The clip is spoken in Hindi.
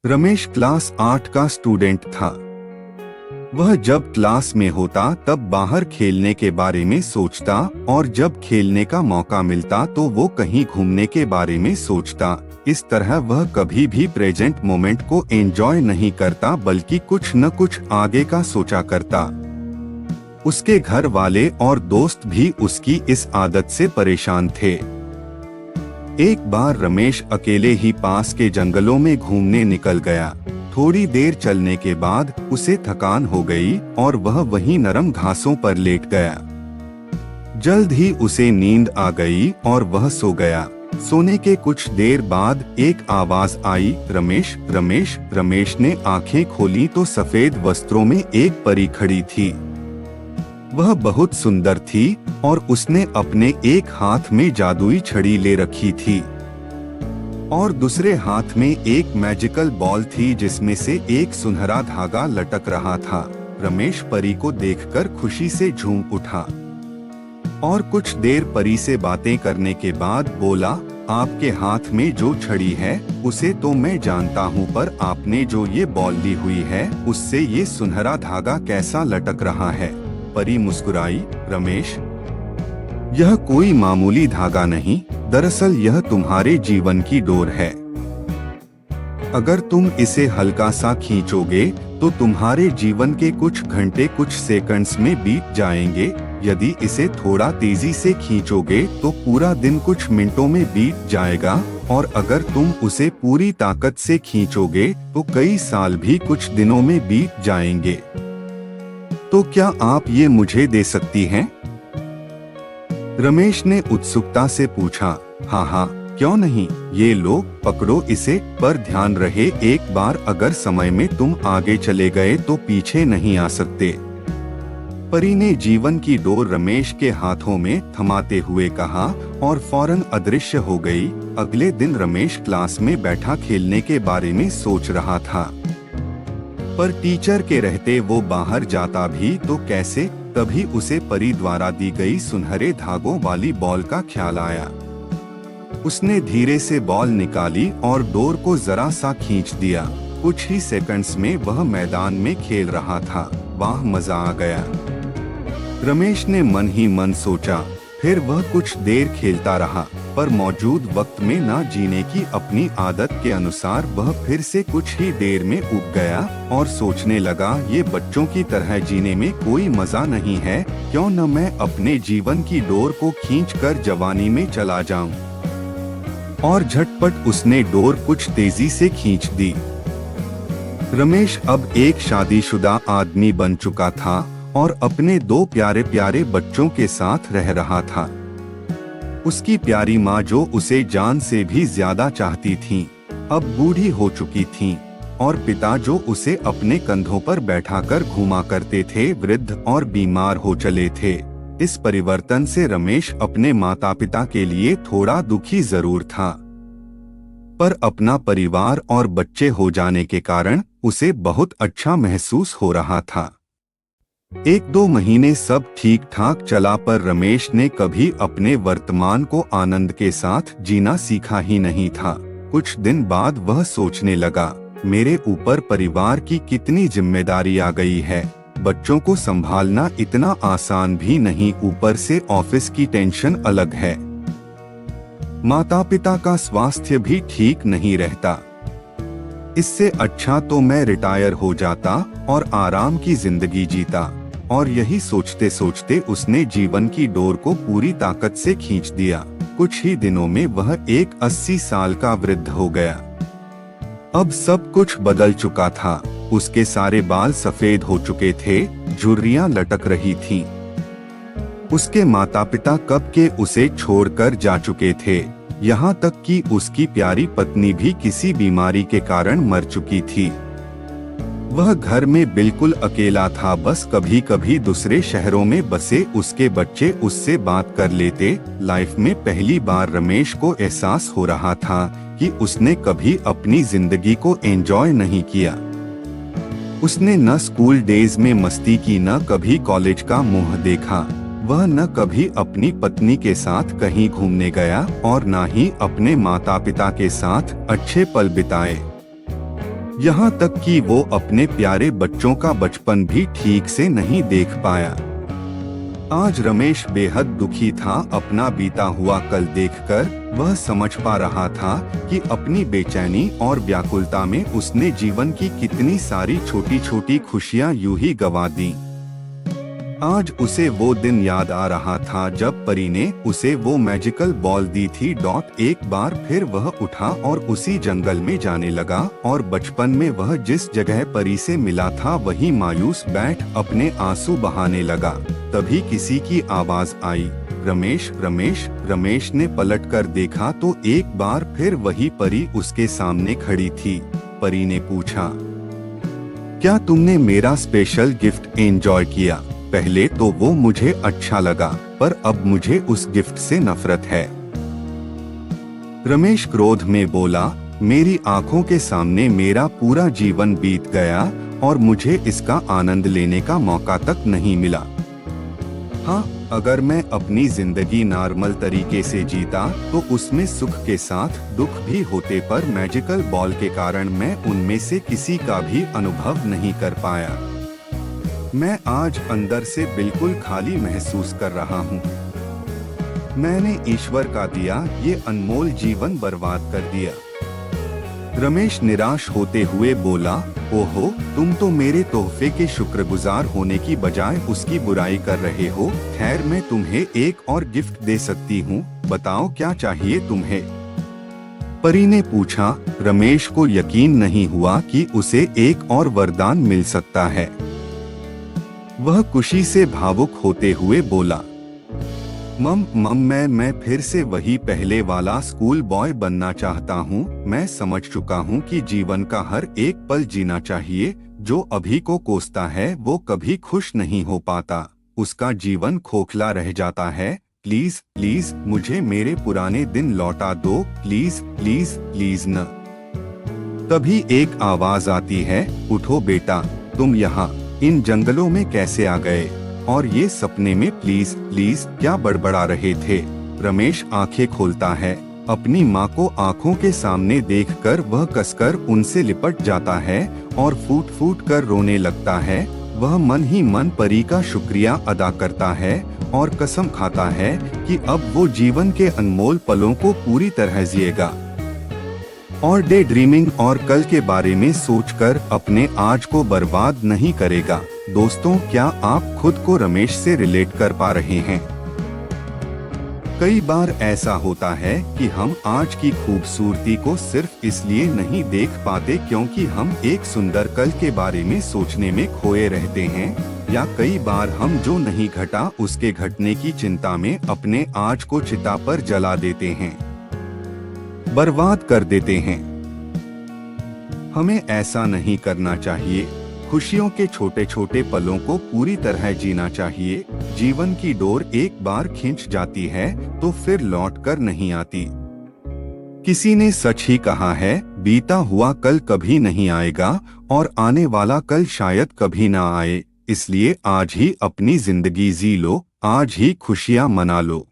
रमेश क्लास 8 का स्टूडेंट था। वह जब क्लास में होता तब बाहर खेलने के बारे में सोचता और जब खेलने का मौका मिलता तो वो कहीं घूमने के बारे में सोचता। इस तरह वह कभी भी प्रेजेंट मोमेंट को एंजॉय नहीं करता बल्कि कुछ न कुछ आगे का सोचा करता। उसके घर वाले और दोस्त भी उसकी इस आदत से परेशान थे। एक बार रमेश अकेले ही पास के जंगलों में घूमने निकल गया। थोड़ी देर चलने के बाद उसे थकान हो गई और वह वहीं नरम घासों पर लेट गया। जल्द ही उसे नींद आ गई और वह सो गया। सोने के कुछ देर बाद एक आवाज आई, रमेश रमेश। रमेश ने आंखें खोली तो सफेद वस्त्रों में एक परी खड़ी थी। वह बहुत सुंदर थी और उसने अपने एक हाथ में जादुई छड़ी ले रखी थी और दूसरे हाथ में एक मैजिकल बॉल थी जिसमें से एक सुनहरा धागा लटक रहा था। रमेश परी को देखकर खुशी से झूम उठा और कुछ देर परी से बातें करने के बाद बोला, आपके हाथ में जो छड़ी है उसे तो मैं जानता हूँ, पर आपने जो ये बॉल ली हुई है उससे ये सुनहरा धागा कैसा लटक रहा है? परी मुस्कुराई, रमेश, यह कोई मामूली धागा नहीं, दरअसल यह तुम्हारे जीवन की डोर है। अगर तुम इसे हल्का सा खींचोगे तो तुम्हारे जीवन के कुछ घंटे कुछ सेकंड्स में बीत जाएंगे। यदि इसे थोड़ा तेजी से खींचोगे तो पूरा दिन कुछ मिनटों में बीत जाएगा और अगर तुम उसे पूरी ताकत से खींचोगे तो कई साल भी कुछ दिनों में बीत जाएंगे। तो क्या आप ये मुझे दे सकती हैं? रमेश ने उत्सुकता से पूछा। हाँ हाँ, क्यों नहीं, ये लो, पकड़ो इसे, पर ध्यान रहे एक बार अगर समय में तुम आगे चले गए तो पीछे नहीं आ सकते। परी ने जीवन की डोर रमेश के हाथों में थमाते हुए कहा और फौरन अदृश्य हो गई। अगले दिन रमेश क्लास में बैठा खेलने के बारे में सोच रहा था, पर टीचर के रहते वो बाहर जाता भी तो कैसे? तभी उसे परी द्वारा दी गई सुनहरे धागों वाली बॉल का ख्याल आया। उसने धीरे से बॉल निकाली और डोर को जरा सा खींच दिया। कुछ ही सेकंड्स में वह मैदान में खेल रहा था। वाह, मजा आ गया, रमेश ने मन ही मन सोचा। फिर वह कुछ देर खेलता रहा, पर मौजूद वक्त में ना जीने की अपनी आदत के अनुसार वह फिर से कुछ ही देर में उब गया और सोचने लगा, ये बच्चों की तरह जीने में कोई मजा नहीं है, क्यों न मैं अपने जीवन की डोर को खींचकर जवानी में चला जाऊं। और झटपट उसने डोर कुछ तेजी से खींच दी। रमेश अब एक शादीशुदा आदमी बन चुका था और अपने दो प्यारे प्यारे बच्चों के साथ रह रहा था। उसकी प्यारी माँ जो उसे जान से भी ज्यादा चाहती थीं, अब बूढ़ी हो चुकी थीं, और पिता जो उसे अपने कंधों पर बैठाकर घुमा करते थे वृद्ध और बीमार हो चले थे। इस परिवर्तन से रमेश अपने माता पिता के लिए थोड़ा दुखी जरूर था, पर अपना परिवार और बच्चे हो जाने के कारण उसे बहुत अच्छा महसूस हो रहा था। एक दो महीने सब ठीक ठाक चला, पर रमेश ने कभी अपने वर्तमान को आनंद के साथ जीना सीखा ही नहीं था। कुछ दिन बाद वह सोचने लगा, मेरे ऊपर परिवार की कितनी जिम्मेदारी आ गई है। बच्चों को संभालना इतना आसान भी नहीं, ऊपर से ऑफिस की टेंशन अलग है। माता पिता का स्वास्थ्य भी ठीक नहीं रहता। इससे अच्छा तो मैं रिटायर हो जाता और आराम की जिंदगी जीता। और यही सोचते सोचते उसने जीवन की डोर को पूरी ताकत से खींच दिया। कुछ ही दिनों में वह एक 80 साल का वृद्ध हो गया। अब सब कुछ बदल चुका था। उसके सारे बाल सफेद हो चुके थे, झुर्रियां लटक रही थीं। उसके माता पिता कब के उसे छोड़कर जा चुके थे, यहाँ तक कि उसकी प्यारी पत्नी भी किसी बीमारी के कारण मर चुकी थी। वह घर में बिल्कुल अकेला था। बस कभी कभी दूसरे शहरों में बसे उसके बच्चे उससे बात कर लेते। लाइफ में पहली बार रमेश को एहसास हो रहा था कि उसने कभी अपनी जिंदगी को एंजॉय नहीं किया। उसने न स्कूल डेज में मस्ती की, न कभी कॉलेज का मुंह देखा। वह न कभी अपनी पत्नी के साथ कहीं घूमने गया और न ही अपने माता पिता के साथ अच्छे पल बिताए। यहाँ तक कि वो अपने प्यारे बच्चों का बचपन भी ठीक से नहीं देख पाया। आज रमेश बेहद दुखी था। अपना बीता हुआ कल देखकर वह समझ पा रहा था कि अपनी बेचैनी और व्याकुलता में उसने जीवन की कितनी सारी छोटी छोटी खुशियां यूं ही गंवा दी। आज उसे वो दिन याद आ रहा था जब परी ने उसे वो मैजिकल बॉल दी थी। एक बार फिर वह उठा और उसी जंगल में जाने लगा और बचपन में वह जिस जगह परी से मिला था वहीं मायूस बैठ अपने आंसू बहाने लगा। तभी किसी की आवाज आई, रमेश रमेश। रमेश ने पलटकर देखा तो एक बार फिर वही परी उसके सामने खड़ी थी। परी ने पूछा, क्या तुमने मेरा स्पेशल गिफ्ट एंजॉय किया? पहले तो वो मुझे अच्छा लगा, पर अब मुझे उस गिफ्ट से नफरत है। रमेश क्रोध में बोला, मेरी आंखों के सामने मेरा पूरा जीवन बीत गया और मुझे इसका आनंद लेने का मौका तक नहीं मिला। हाँ, अगर मैं अपनी जिंदगी नॉर्मल तरीके से जीता तो उसमें सुख के साथ दुख भी होते, पर मैजिकल बॉल के कारण मैं उनमें से किसी का भी अनुभव नहीं कर पाया। मैं आज अंदर से बिल्कुल खाली महसूस कर रहा हूँ। मैंने ईश्वर का दिया ये अनमोल जीवन बर्बाद कर दिया। रमेश निराश होते हुए बोला, ओहो, तुम तो मेरे तोहफे के शुक्रगुजार होने की बजाय उसकी बुराई कर रहे हो। खैर, मैं तुम्हें एक और गिफ्ट दे सकती हूँ, बताओ क्या चाहिए तुम्हें? परी ने पूछा। रमेश को यकीन नहीं हुआ कि उसे एक और वरदान मिल सकता है। वह खुशी से भावुक होते हुए बोला, मम मैं फिर से वही पहले वाला स्कूल बॉय बनना चाहता हूँ। मैं समझ चुका हूँ कि जीवन का हर एक पल जीना चाहिए। जो अभी को कोसता है वो कभी खुश नहीं हो पाता, उसका जीवन खोखला रह जाता है। प्लीज प्लीज मुझे मेरे पुराने दिन लौटा दो, प्लीज प्लीज प्लीज न। तभी एक आवाज आती है, उठो बेटा, तुम यहाँ इन जंगलों में कैसे आ गए? और ये सपने में प्लीज प्लीज क्या बड़बड़ा रहे थे? रमेश आंखें खोलता है। अपनी माँ को आंखों के सामने देखकर वह कसकर उनसे लिपट जाता है और फूट फूट कर रोने लगता है। वह मन ही मन परी का शुक्रिया अदा करता है और कसम खाता है कि अब वो जीवन के अनमोल पलों को पूरी तरह जिएगा और डे ड्रीमिंग और कल के बारे में सोचकर अपने आज को बर्बाद नहीं करेगा। दोस्तों, क्या आप खुद को रमेश से रिलेट कर पा रहे हैं? कई बार ऐसा होता है कि हम आज की खूबसूरती को सिर्फ इसलिए नहीं देख पाते क्योंकि हम एक सुंदर कल के बारे में सोचने में खोए रहते हैं, या कई बार हम जो नहीं घटा उसके घटने की चिंता में अपने आज को चिता पर जला देते हैं, बर्बाद कर देते हैं। हमें ऐसा नहीं करना चाहिए। खुशियों के छोटे छोटे पलों को पूरी तरह जीना चाहिए। जीवन की डोर एक बार खींच जाती है तो फिर लौट कर नहीं आती। किसी ने सच ही कहा है, बीता हुआ कल कभी नहीं आएगा और आने वाला कल शायद कभी ना आए। इसलिए आज ही अपनी जिंदगी जी लो, आज ही खुशियां मना लो।